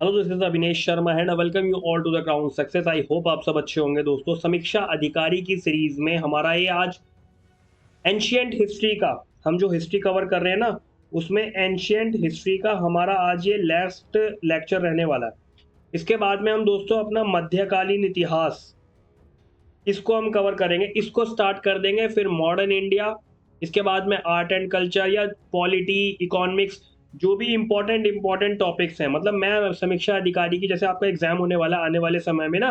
Hello, this is Avinesh Sharma and welcome you all to the crown success. I hope आप सब अच्छे होंगे दोस्तों। समीक्षा अधिकारी की सीरीज में हमारा ये आज एंशियंट हिस्ट्री का, हम जो हिस्ट्री कवर कर रहे हैं ना, उसमें एंशियंट हिस्ट्री का हमारा आज ये लास्ट लेक्चर रहने वाला है। इसके बाद में हम दोस्तों अपना मध्यकालीन इतिहास, इसको हम कवर करेंगे, इसको स्टार्ट कर देंगे। फिर मॉडर्न इंडिया, इसके बाद में आर्ट एंड कल्चर या पॉलिटी, इकोनॉमिक्स, जो भी इंपॉर्टेंट इंपॉर्टेंट टॉपिक्स हैं। मतलब मैं समीक्षा अधिकारी की, जैसे आपका एग्जाम होने वाला आने वाले समय में ना,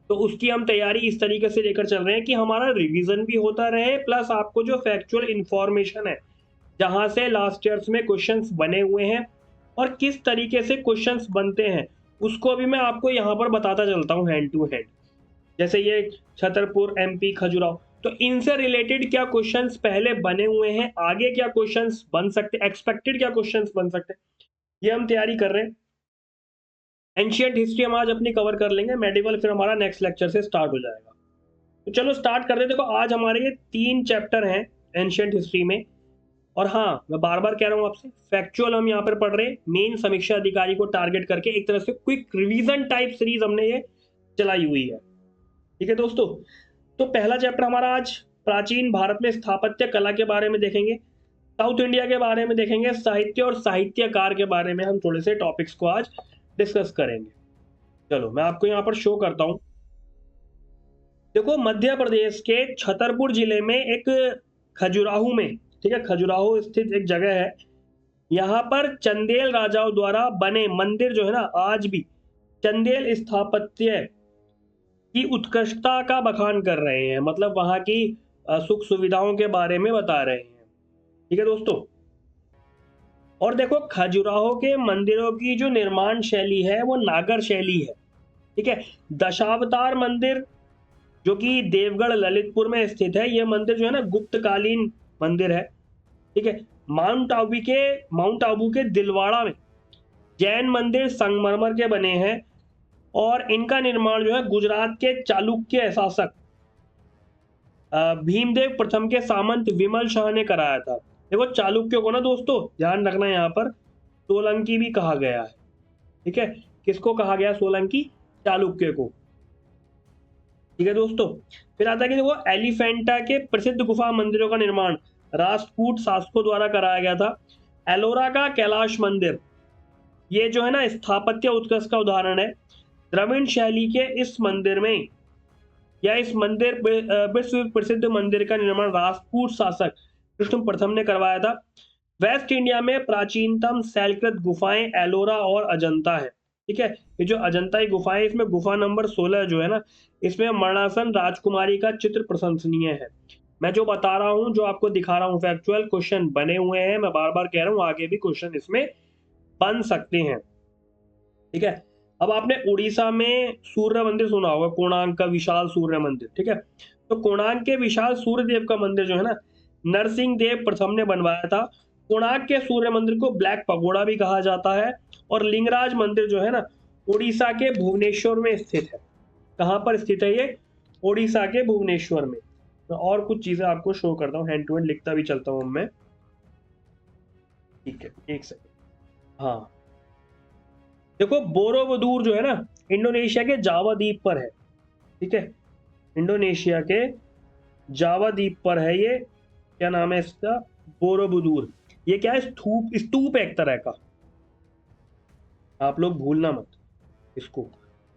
तो उसकी हम तैयारी इस तरीके से लेकर चल रहे हैं कि हमारा रिवीजन भी होता रहे, प्लस आपको जो फैक्चुअल इंफॉर्मेशन है, जहां से लास्ट ईयर्स में क्वेश्चंस बने हुए हैं और किस तरीके से क्वेश्चंस बनते हैं, उसको भी मैं आपको यहाँ पर बताता चलता हूँ हैंड टू हैंड। जैसे ये छतरपुर, एमपी, खजुराहो, तो इनसे रिलेटेड क्या क्वेश्चंस पहले बने हुए हैं, आगे क्या क्वेश्चंस बन सकते, एक्सपेक्टेड क्या क्वेश्चंस बन सकते हैं, ये हम तैयारी कर रहे हैं। एंशियंट हिस्ट्री हम आज अपनी कवर कर लेंगे, मेडिवल फिर हमारा नेक्स्ट लेक्चर से स्टार्ट हो जाएगा। तो चलो स्टार्ट कर दे। देखो, आज हमारे ये 3 चैप्टर हैं एंशियंट हिस्ट्री में। और हाँ, मैं बार बार कह रहा हूँ आपसे, फैक्चुअल हम यहाँ पर पढ़ रहे हैं, मेन समीक्षा अधिकारी को टारगेट करके एक तरह से क्विक रिवीजन टाइप सीरीज हमने ये चलाई हुई है। ठीक है दोस्तों, तो पहला चैप्टर हमारा आज प्राचीन भारत में स्थापत्य कला के बारे में देखेंगे, साउथ इंडिया के बारे में देखेंगे, साहित्य और साहित्यकार के बारे में हम थोड़े से टॉपिक्स को आज डिस्कस करेंगे। चलो मैं आपको यहाँ पर शो करता हूँ। देखो, मध्य प्रदेश के छतरपुर जिले में एक खजुराहो में, ठीक है, खजुराहो स्थित एक जगह है। यहाँ पर चंदेल राजाओं द्वारा बने मंदिर जो है ना, आज भी चंदेल स्थापत्य की उत्कृष्टता का बखान कर रहे हैं। मतलब वहाँ की सुख सुविधाओं के बारे में बता रहे हैं। ठीक है दोस्तों, और देखो खजुराहो के मंदिरों की जो निर्माण शैली है वो नागर शैली है। ठीक है, दशावतार मंदिर जो कि देवगढ़ ललितपुर में स्थित है, ये मंदिर जो है ना गुप्तकालीन मंदिर है। ठीक है, माउंट आबू के दिलवाड़ा में जैन मंदिर संगमरमर के बने हैं और इनका निर्माण जो है गुजरात के चालुक्य शासक भीमदेव प्रथम के सामंत विमल शाह ने कराया था। देखो, चालुक्य को ना दोस्तों ध्यान रखना, यहाँ पर सोलंकी भी कहा गया है। ठीक है, किसको कहा गया? सोलंकी, चालुक्य को। ठीक है दोस्तों, फिर आता है कि देखो एलिफेंटा के प्रसिद्ध गुफा मंदिरों का निर्माण राजपूत शासकों द्वारा कराया गया था। एलोरा का कैलाश मंदिर, ये जो है ना स्थापत्य उत्कर्ष का उदाहरण है। द्रविड़ शैली के इस मंदिर में, या इस मंदिर विश्व प्रसिद्ध मंदिर का निर्माण राजपूत शासक कृष्ण प्रथम ने करवाया था। वेस्ट इंडिया में प्राचीनतम शैलकृत गुफाएं एलोरा और अजंता है। ठीक है, ये जो अजंता की गुफाएं, इसमें गुफा नंबर 16 जो है ना, इसमें मरणासन राजकुमारी का चित्र प्रशंसनीय है। मैं जो बता रहा हूँ, जो आपको दिखा रहा हूँ, फैक्चुअल क्वेश्चन बने हुए हैं। मैं बार बार कह रहा हूँ, आगे भी क्वेश्चन इसमें बन सकते हैं। ठीक है, अब आपने उड़ीसा में सूर्य मंदिर सुना होगा, कोणार्क का विशाल सूर्य मंदिर। ठीक है, तो कोणार्क के विशाल सूर्य देव का मंदिर जो है ना, नरसिंह देव प्रथम ने बनवाया था। कोणार्क के सूर्य मंदिर को ब्लैक पगोड़ा भी कहा जाता है। और लिंगराज मंदिर जो है ना, उड़ीसा के भुवनेश्वर में स्थित है। कहाँ पर स्थित है ये? उड़ीसा के भुवनेश्वर में। तो और कुछ चीजें आपको शो करता हूँ, हैंड टू हैंड लिखता भी चलता हूँ मैं। ठीक है, एक सेकंड। हाँ, देखो बोरोबुदुर जो है ना, इंडोनेशिया के जावा द्वीप पर है। ठीक है, इंडोनेशिया के जावा द्वीप पर है ये। क्या नाम है इसका? बोरोबुदुर। ये क्या है? स्तूप, स्तूप है एक तरह का, आप लोग भूलना मत इसको।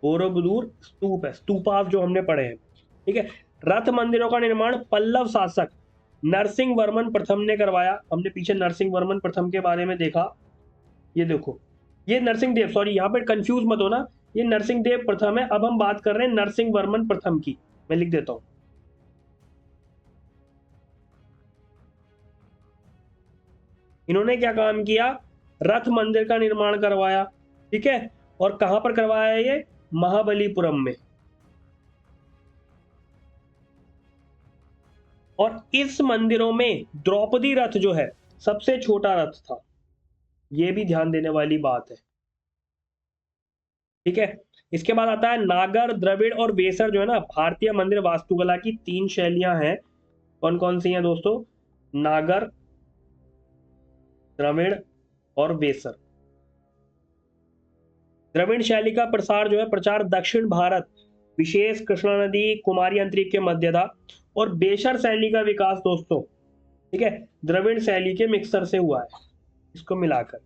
बोरोबुदुर स्तूप है, स्तूपास जो हमने पढ़े हैं। ठीक है, रथ मंदिरों का निर्माण पल्लव शासक नरसिंह वर्मन प्रथम ने करवाया। हमने पीछे नरसिंह वर्मन प्रथम के बारे में देखा। ये देखो, ये नरसिंह देव, सॉरी यहाँ पे कंफ्यूज मत होना, ये नरसिंह देव प्रथम है। अब हम बात कर रहे हैं नरसिंह वर्मन प्रथम की। मैं लिख देता हूं। इन्होंने क्या काम किया? रथ मंदिर का निर्माण करवाया। ठीक है, और कहां पर करवाया है ये? महाबलीपुरम में। और इस मंदिरों में द्रौपदी रथ जो है, सबसे छोटा रथ था। ये भी ध्यान देने वाली बात है। ठीक है, इसके बाद आता है नागर, द्रविड़ और वेसर जो है ना, भारतीय मंदिर वास्तुकला की 3 शैलियां हैं। कौन कौन सी हैं दोस्तों? नागर, द्रविड़ और वेसर। द्रविड़ शैली का प्रसार जो है प्रचार दक्षिण भारत विशेष कृष्णा नदी कुमारी अंतरीप के मध्य था। और बेशर शैली का विकास दोस्तों, ठीक है, द्रविड़ शैली के मिक्सर से हुआ है, इसको मिलाकर।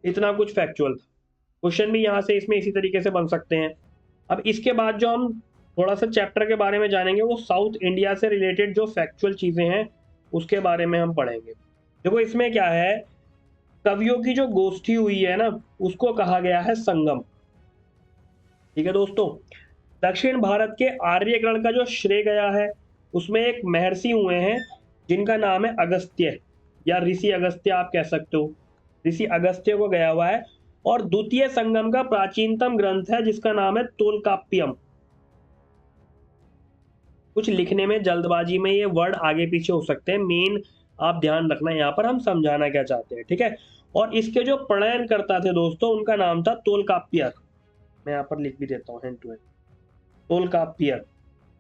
इतना कुछ फैक्चुअल था। क्वेश्चन भी यहाँ से इसमें इसी तरीके से बन सकते हैं। अब इसके बाद जो हम थोड़ा सा चैप्टर के बारे में जानेंगे वो साउथ इंडिया से रिलेटेड जो फैक्चुअल चीजें हैं उसके बारे में हम पढ़ेंगे। देखो इसमें क्या है, कवियों की जो गोष्ठी हुई है ना उसको कहा गया है संगम। ठीक है दोस्तों, दक्षिण भारत के आर्यगण का जो श्रेय गया है उसमें एक महर्षि हुए हैं जिनका नाम है अगस्त्य या ऋषि अगस्त्य आप कह सकते हो। ऋषि अगस्त्य को गया हुआ है। और द्वितीय संगम का प्राचीनतम ग्रंथ है जिसका नाम है तोलकाप्पियम। कुछ लिखने में जल्दबाजी में ये वर्ड आगे पीछे हो सकते हैं, मेन आप ध्यान रखना यहाँ पर हम समझाना क्या चाहते हैं, ठीक है। और इसके जो प्रणयन करता थे दोस्तों उनका नाम था तोलकाप्पियर। मैं यहाँ पर लिख भी देता हूँ हैंड टू हैंड, तोलकाप्पियर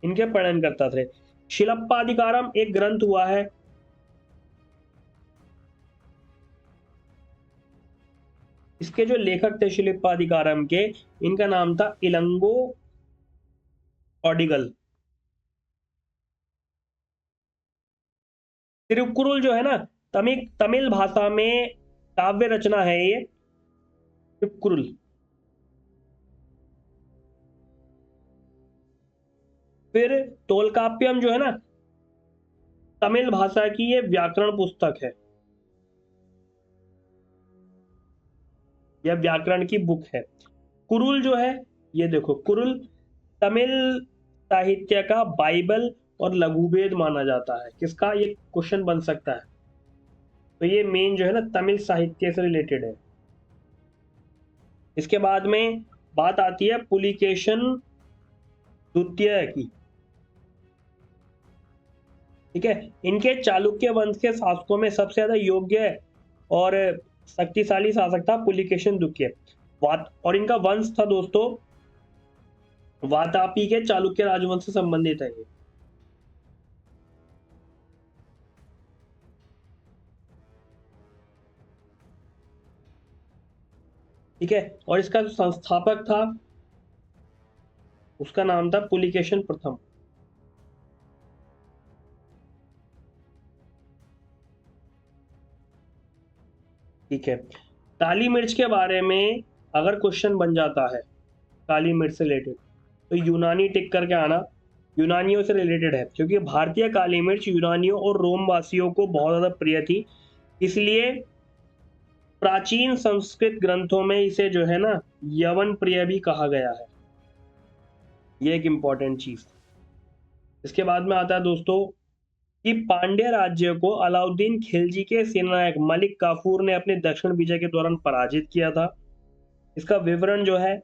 इनके प्रणयन करता थे। शिलप्पाधिकारम एक ग्रंथ हुआ है, इसके जो लेखक थे शिलप्पाधिकारम के, इनका नाम था इलंगो ऑडिगल। तिरुक्कुरुल जो है ना तमिल तमिल भाषा में काव्य रचना है ये तिरुक्कुरुल। फिर तोलकाप्पियम जो है ना तमिल भाषा की ये व्याकरण पुस्तक है, यह व्याकरण की बुक है। कुरुल जो है, ये देखो कुरुल तमिल साहित्य का बाइबल और लघुवेद माना जाता है। किसका, ये क्वेश्चन बन सकता है। तो ये मेन जो है ना तमिल साहित्य से रिलेटेड है। इसके बाद में बात आती है पुलिकेशन द्वितीय की, ठीक है। इनके चालुक्य वंश के शासकों में सबसे ज्यादा योग्य और शक्तिशाली शासक था पुलिकेशन द्वितीय। और इनका वंश था दोस्तों वातापी के चालुक्य राजवंश से संबंधित है ये। ठीक है, और इसका जो संस्थापक था उसका नाम था पुलिकेशन प्रथम। ठीक है, काली मिर्च के बारे में अगर क्वेश्चन बन जाता है काली मिर्च से रिलेटेड तो यूनानी टिक करके आना, यूनानियों से रिलेटेड है, क्योंकि भारतीय काली मिर्च यूनानियों और रोम वासियों को बहुत ज्यादा प्रिय थी। इसलिए प्राचीन संस्कृत ग्रंथों में इसे जो है ना यवन प्रिय भी कहा गया है। ये एक इंपॉर्टेंट चीज। इसके बाद में आता है दोस्तों कि पांड्य राज्य को अलाउद्दीन खिलजी के सेनानायक मलिक काफूर ने अपने दक्षिण विजय के दौरान पराजित किया था। इसका विवरण जो है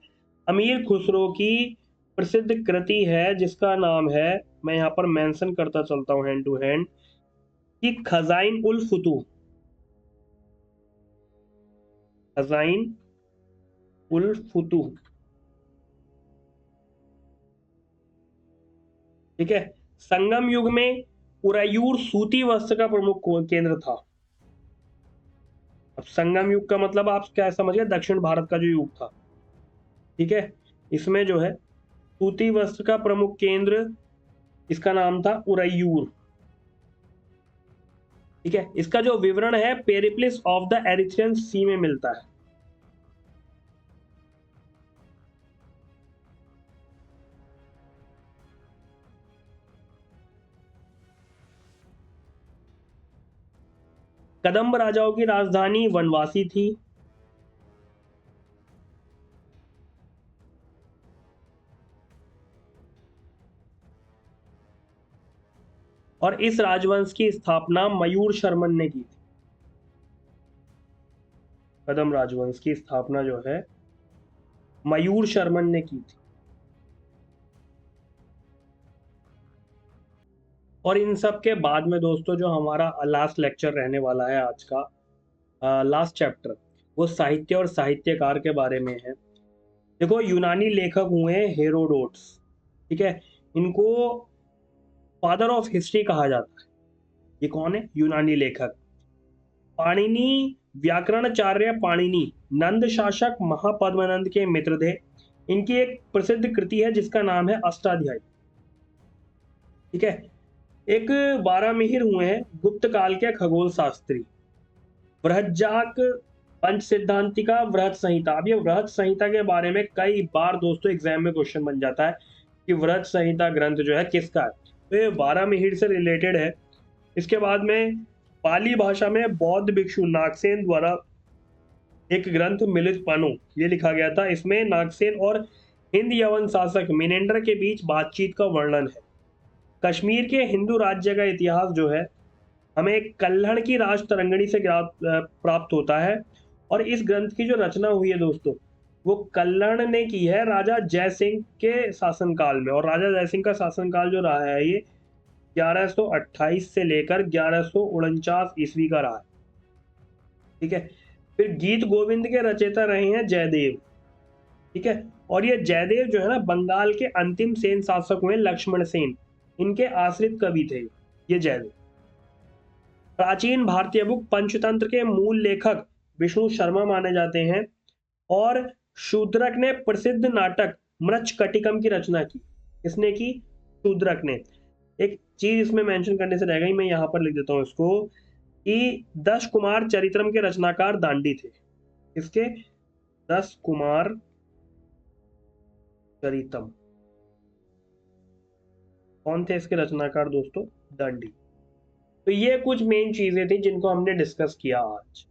अमीर खुसरो की प्रसिद्ध कृति है जिसका नाम है, मैं यहाँ पर मेंशन करता चलता हूँ हैंड टू हैंड, कि खजाइन उल फुतूह, खजाइन उल फुतूह। ठीक है, संगम युग में उरायूर सूती वस्त्र का प्रमुख केंद्र था। अब संगम युग का मतलब आप क्या समझ गए, दक्षिण भारत का जो युग था। ठीक है, इसमें जो है सूती वस्त्र का प्रमुख केंद्र, इसका नाम था उरायूर। ठीक है, इसका जो विवरण है पेरिप्लिस ऑफ द एरिथ्रियन सी में मिलता है। कदम्ब राजाओं की राजधानी वनवासी थी। और इस राजवंश की स्थापना मयूर शर्मन ने की थी। कदम राजवंश की स्थापना जो है मयूर शर्मन ने की थी। और इन सब के बाद में दोस्तों जो हमारा लास्ट लेक्चर रहने वाला है आज का, लास्ट चैप्टर, वो साहित्य और साहित्यकार के बारे में है। देखो यूनानी लेखक हुए हेरोडोट्स, ठीक है, इनको फादर ऑफ हिस्ट्री कहा जाता है। ये कौन है, यूनानी लेखक। पाणिनि व्याकरणाचार्य पाणिनि नंद शासक महापद्मानंद के मित्र थे। इनकी एक प्रसिद्ध कृति है जिसका नाम है अष्टाध्यायी। ठीक है। एक 12 मिहिर हुए हैं गुप्त काल के खगोल शास्त्री। बृहज्जाक पंच सिद्धांतिका वृहत संहिता। अब ये वृहत संहिता के बारे में कई बार दोस्तों एग्जाम में क्वेश्चन बन जाता है कि वृहत संहिता ग्रंथ जो है किसका है। तो ये 12 मिहिर से रिलेटेड है। इसके बाद में पाली भाषा में बौद्ध भिक्षु नागसेन द्वारा एक ग्रंथ मिलित पनो ये लिखा गया था। इसमें नागसेन और हिंद यवन शासक मिनेंडर के बीच बातचीत का वर्णन है। कश्मीर के हिंदू राज्य का इतिहास जो है हमें कल्हड़ की राज तरंगणी से प्राप्त होता है। और इस ग्रंथ की जो रचना हुई है दोस्तों वो कल्हड़ ने की है राजा जय सिंह के शासनकाल में। और राजा जय सिंह का शासनकाल जो रहा है ये 1128 से लेकर 1149 ईस्वी का रहा है। ठीक है। फिर गीत गोविंद के रचयिता रहे हैं जयदेव। ठीक है। और ये जयदेव जो है ना बंगाल के अंतिम सेन शासक हुए लक्ष्मण सेन, इनके आश्रित कवि थे ये जयदेव। प्राचीन भारतीय बुक पंचतंत्र के मूल लेखक विष्णु शर्मा माने जाते हैं। और शूद्रक ने प्रसिद्ध नाटक मृच्छकटिकम की रचना की। इसने की शूद्रक ने। एक चीज इसमें मेंशन करने से रह गई, मैं यहाँ पर लिख देता हूँ इसको कि 10 कुमार चरित्रम के रचनाकार दांडी थे। इसके 10 कुमार चरितम कौन थे इसके रचनाकार दोस्तों? दांडी। तो ये कुछ मेन चीजें थी जिनको हमने डिस्कस किया आज।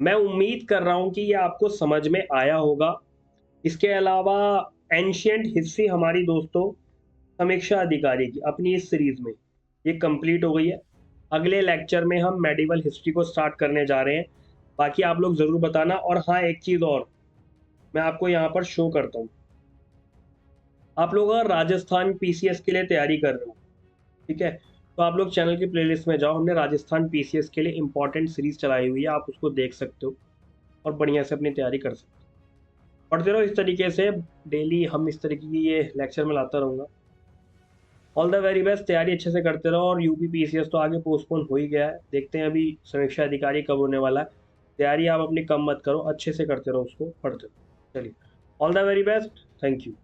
मैं उम्मीद कर रहा हूं कि ये आपको समझ में आया होगा। इसके अलावा एंशियंट हिस्ट्री हमारी दोस्तों समीक्षा अधिकारी की अपनी इस सीरीज में ये कंप्लीट हो गई है। अगले लेक्चर में हम मेडिवल हिस्ट्री को स्टार्ट करने जा रहे हैं। बाकी आप लोग ज़रूर बताना। और हाँ एक चीज़ और मैं आपको यहाँ पर शो करता हूँ। आप लोग अगर राजस्थान पीसीएस के लिए तैयारी कर रहे हो, ठीक है, तो आप लोग चैनल की प्लेलिस्ट में जाओ। हमने राजस्थान पीसीएस के लिए इंपॉर्टेंट सीरीज चलाई हुई है, आप उसको देख सकते हो और बढ़िया से अपनी तैयारी कर सकते हो। पढ़ते रहो इस तरीके से। डेली हम इस तरीके की ये लेक्चर में लाता रहूँगा। All the very best. तैयारी अच्छे से करते रहो। और यूपी पीसीएस तो आगे पोस्टपोन हो ही गया है, देखते हैं अभी समीक्षा अधिकारी कब होने वाला है। तैयारी आप अपनी कम मत करो, अच्छे से करते रहो, उसको पढ़ते रहो। चलिए, all the very best. Thank you.